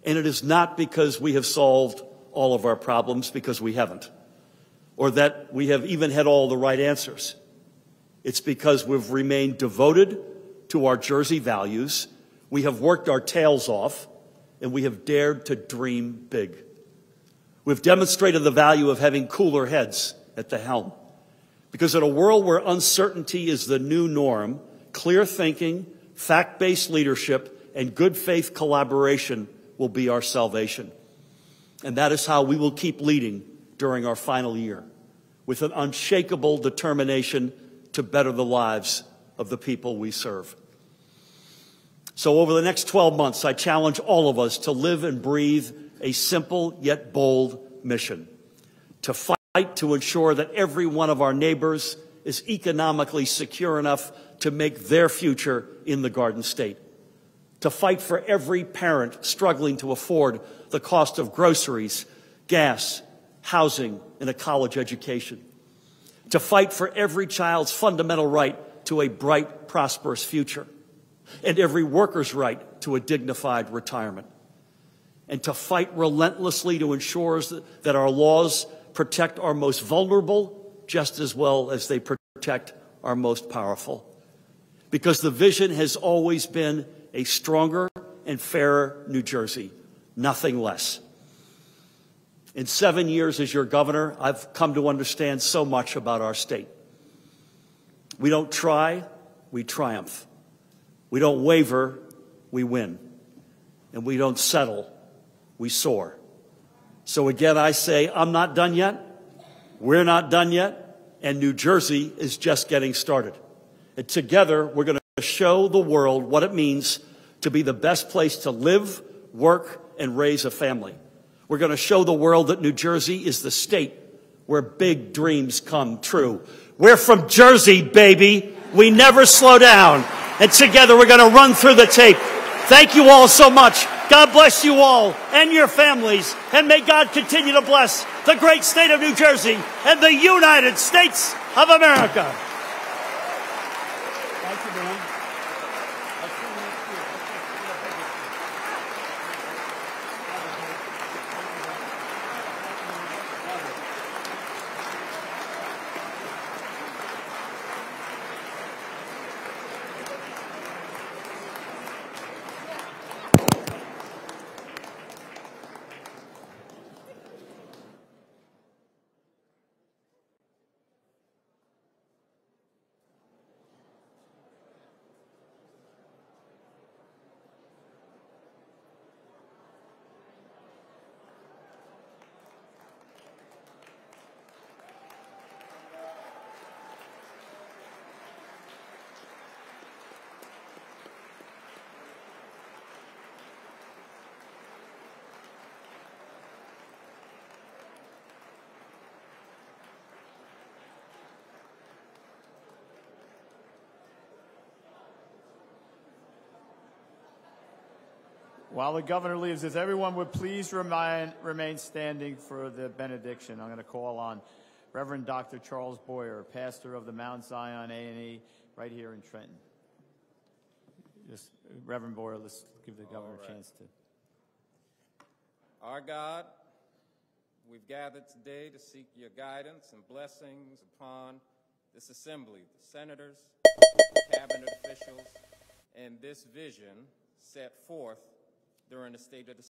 And it is not because we have solved all of our problems, because we haven't, or that we have even had all the right answers. It's because we've remained devoted to our Jersey values, we have worked our tails off, and we have dared to dream big. We've demonstrated the value of having cooler heads at the helm. Because in a world where uncertainty is the new norm, clear thinking, fact-based leadership, and good faith collaboration will be our salvation. And that is how we will keep leading during our final year, with an unshakable determination to better the lives of the people we serve. So over the next 12 months, I challenge all of us to live and breathe a simple yet bold mission: to fight to ensure that every one of our neighbors is economically secure enough to make their future in the Garden State; to fight for every parent struggling to afford the cost of groceries, gas, housing, and a college education; to fight for every child's fundamental right to a bright, prosperous future, and every worker's right to a dignified retirement; and to fight relentlessly to ensure that our laws protect our most vulnerable just as well as they protect our most powerful. Because the vision has always been a stronger and fairer New Jersey, nothing less. In 7 years as your governor, I've come to understand so much about our state. We don't try, we triumph. We don't waver, we win. And we don't settle, we soar. So again, I say, I'm not done yet, we're not done yet, and New Jersey is just getting started. And together, we're going to show the world what it means to be the best place to live, work, and raise a family. We're going to show the world that New Jersey is the state where big dreams come true. We're from Jersey, baby. We never slow down. And together, we're going to run through the tape. Thank you all so much. God bless you all and your families. And may God continue to bless the great state of New Jersey and the United States of America. Thank you, man. While the governor leaves, if everyone would please remain standing for the benediction. I'm going to call on Reverend Dr. Charles Boyer, pastor of the Mount Zion A&E right here in Trenton. Just, Reverend Boyer, let's give the governor a chance to. Our God, we've gathered today to seek your guidance and blessings upon this assembly, the senators, the cabinet officials, and this vision set forth during the State of the